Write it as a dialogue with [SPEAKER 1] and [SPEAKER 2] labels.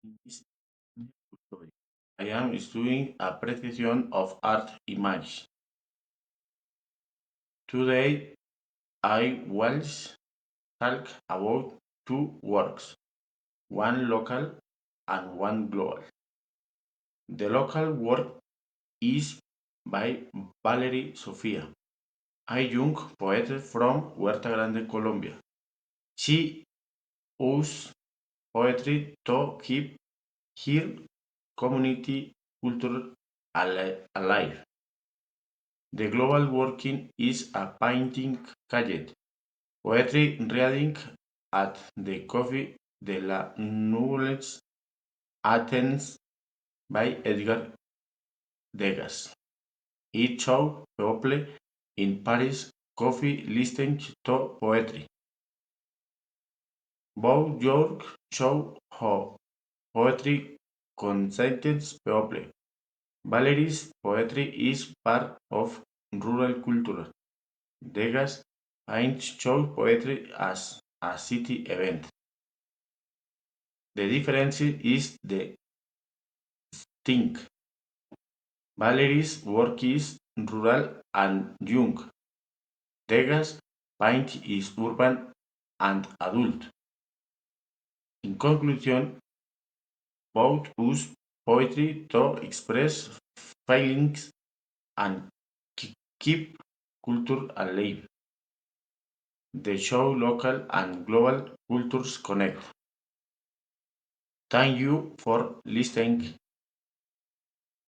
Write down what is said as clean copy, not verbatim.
[SPEAKER 1] In this story, I am studying appreciation of art image. Today, I will talk about two works, one local and one global. The local work is by Valerie Sofia, a young poet from Huerta Grande, Colombia. She uses poetry to keep her community culture alive. The global working is a painting called Poetry Reading at the Coffee de la Nouvelles Athens by Edgar Degas. It shows people in Paris coffee listening to poetry. Both York show how poetry concentrates people. Valerie's poetry is part of rural culture. Degas paints show poetry as a city event. The difference is the thing. Valerie's work is rural and young. Degas' paint is urban and adult. In conclusion, both use poetry to express feelings and keep culture alive. They show local and global cultures connect. Thank you for listening.